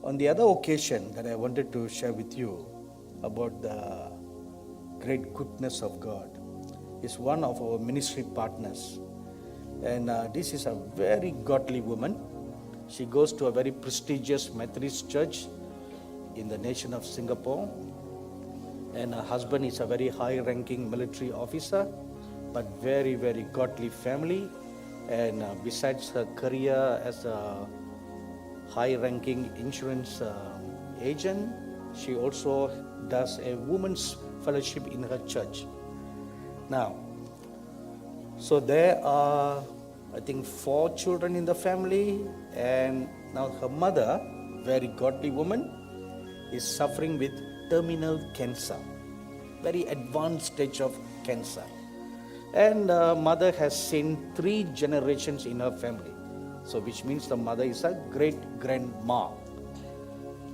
On the other occasion that I wanted to share with you about the great goodness of God is one of our ministry partners. And this is a very godly woman. She goes to a very prestigious Methodist church in the nation of Singapore. And her husband is a very high-ranking military officer, but very, very godly family. And besides her career as a high-ranking insurance agent, she also does a women's fellowship in her church. Now, so there are, I think, 4 children in the family, and now her mother, very godly woman, is suffering with terminal cancer, very advanced stage of cancer. And mother has seen 3 generations in her family. So which means the mother is a great grandma.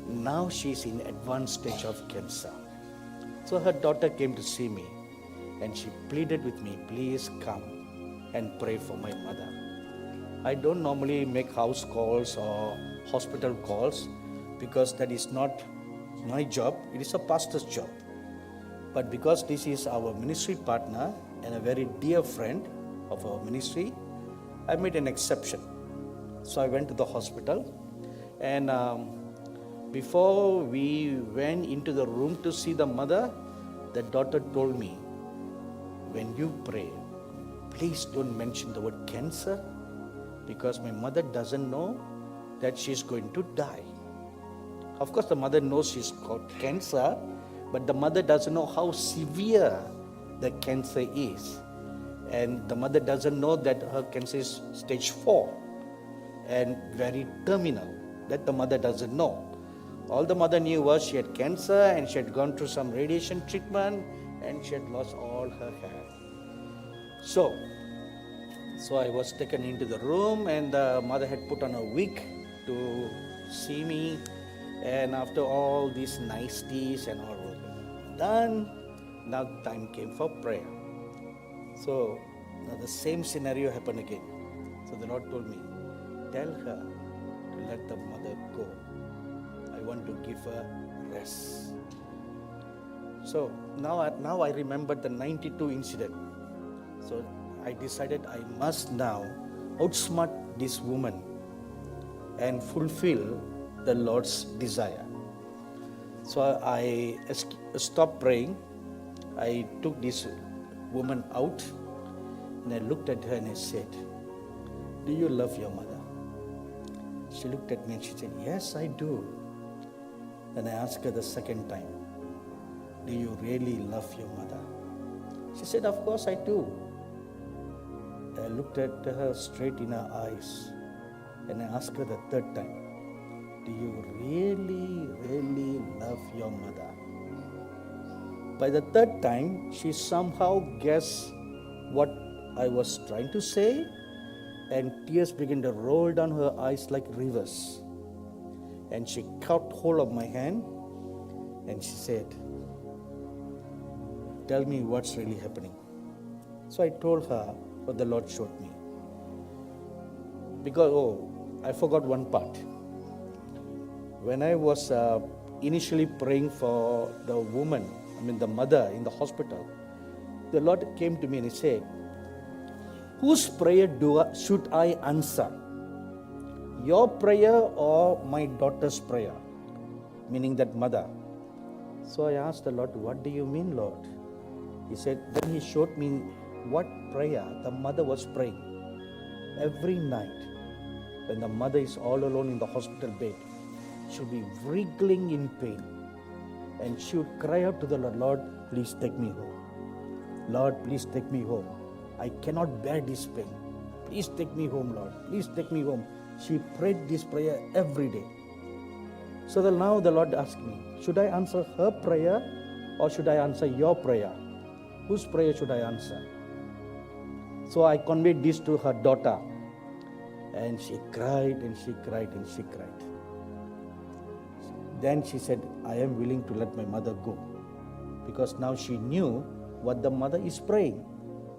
Now she is in advanced stage of cancer. So her daughter came to see me and she pleaded with me, please come and pray for my mother. I don't normally make house calls or hospital calls because that is not my job, it is a pastor's job. But because this is our ministry partner and a very dear friend of our ministry, I made an exception. So I went to the hospital, and before we went into the room to see the mother, the daughter told me, when you pray, please don't mention the word cancer, because my mother doesn't know that she's going to die. Of course, the mother knows she's got cancer, but the mother doesn't know how severe the cancer is. And the mother doesn't know that her cancer is stage 4 and very terminal. That the mother doesn't know. All the mother knew was she had cancer and she had gone through some radiation treatment and she had lost all her hair. So I was taken into the room, and the mother had put on a wig to see me. And after all these niceties and all were done, now time came for prayer. So now the same scenario happened again. So the Lord told me, tell her to let the mother go. I want to give her rest. So now I remember the 92 incident. So I decided I must now outsmart this woman and fulfill the Lord's desire. So I stopped praying. I took this woman out and I looked at her and I said, do you love your mother? She looked at me and she said, yes, I do. Then I asked her the second time, do you really love your mother? She said, of course I do. I looked at her straight in her eyes and I asked her the third time, do you really, really love your mother? By the third time, she somehow guessed what I was trying to say, and tears began to roll down her eyes like rivers. And she caught hold of my hand and she said, tell me what's really happening. So I told her what the Lord showed me. Because, I forgot one part. When I was initially praying for the woman, the mother in the hospital, the Lord came to me and He said, whose prayer should I answer? Your prayer or my daughter's prayer? Meaning that mother. So I asked the Lord, what do you mean, Lord? He said, then He showed me what prayer the mother was praying. Every night, when the mother is all alone in the hospital bed, she would be wriggling in pain. And she would cry out to the Lord, Lord, please take me home. Lord, please take me home. I cannot bear this pain. Please take me home, Lord. Please take me home. She prayed this prayer every day. So now the Lord asked me, should I answer her prayer or should I answer your prayer? Whose prayer should I answer? So I conveyed this to her daughter. And she cried and she cried and she cried. Then she said, I am willing to let my mother go. Because now she knew what the mother is praying,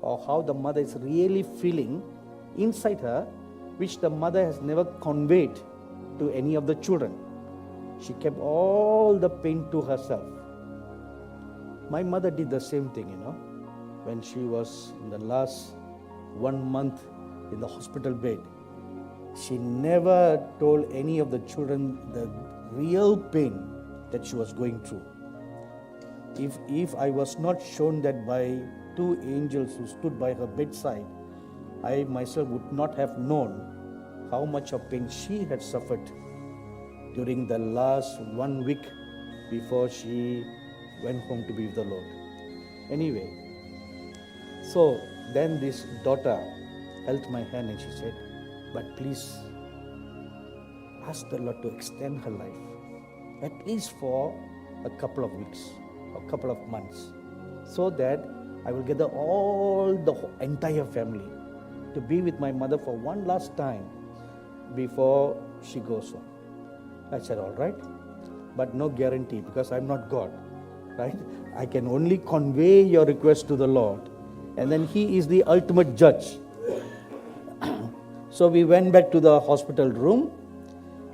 or how the mother is really feeling inside her, which the mother has never conveyed to any of the children. She kept all the pain to herself. My mother did the same thing, when she was in the last 1 month in the hospital bed. She never told any of the children the real pain that she was going through. If I was not shown that by two angels who stood by her bedside, I myself would not have known how much of pain she had suffered during the last 1 week before she went home to be with the Lord. Anyway, so then this daughter held my hand and she said, but please ask the Lord to extend her life, at least for a couple of weeks or a couple of months, so that I will gather all the entire family to be with my mother for one last time before she goes home. I said, all right, but no guarantee, because I'm not God, right? I can only convey your request to the Lord, and then He is the ultimate judge. So we went back to the hospital room,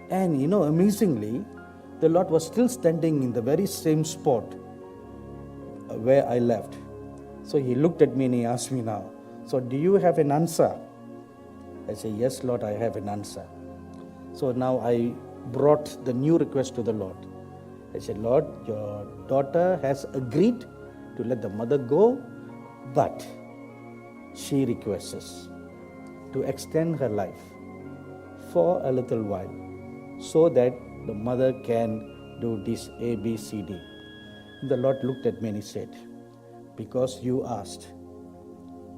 and amazingly, the Lord was still standing in the very same spot where I left. So He looked at me and He asked me now, so do you have an answer? I said, yes, Lord, I have an answer. So now I brought the new request to the Lord. I said, Lord, your daughter has agreed to let the mother go, but she requests us to extend her life for a little while so that the mother can do this A, B, C, D. The Lord looked at me and He said, because you asked,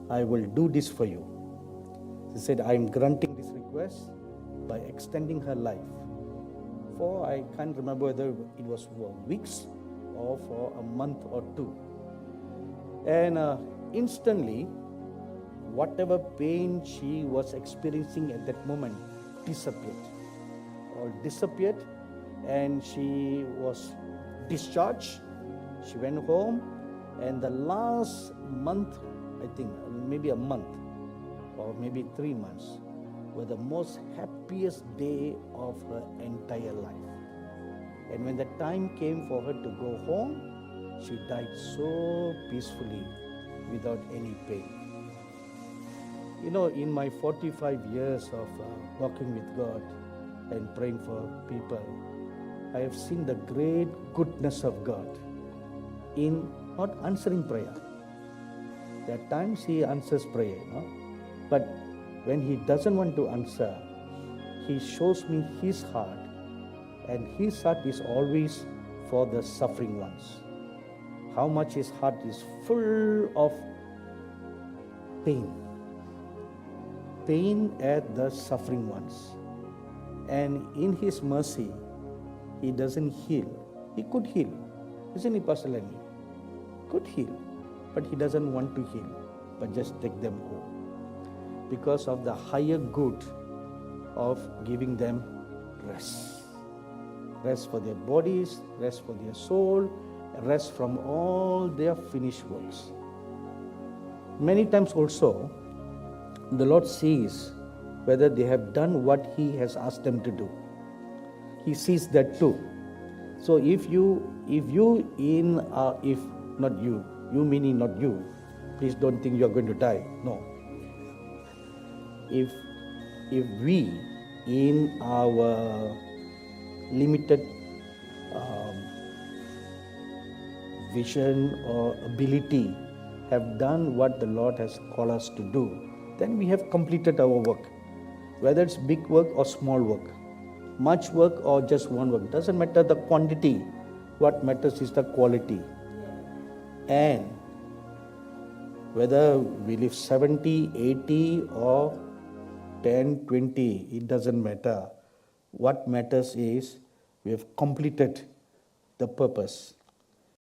I will do this for you. He said, I am granting this request by extending her life for, I can't remember whether it was for weeks or for a month or two. And instantly, whatever pain she was experiencing at that moment disappeared. And she was discharged. She went home, and the last month, I think maybe a month or maybe 3 months, were the most happiest day of her entire life. And when the time came for her to go home, she died so peacefully without any pain. In my 45 years of walking with God and praying for people, I have seen the great goodness of God in not answering prayer. There are times He answers prayer, but when He doesn't want to answer, He shows me His heart, and His heart is always for the suffering ones. How much His heart is full of pain at the suffering ones. And in His mercy, He doesn't heal. He could heal, isn't He, Pastor Lenny? Could heal, but He doesn't want to heal, but just take them home, because of the higher good of giving them rest. Rest for their bodies, rest for their soul, rest from all their finished works. Many times also, the Lord sees whether they have done what He has asked them to do. He sees that too. So if not you meaning not you, please don't think you are going to die. No. If we, in our limited vision or ability, have done what the Lord has called us to do, then we have completed our work. Whether it's big work or small work, much work or just one work, doesn't matter the quantity. What matters is the quality. And whether we live 70, 80 or 10, 20, it doesn't matter. What matters is we have completed the purpose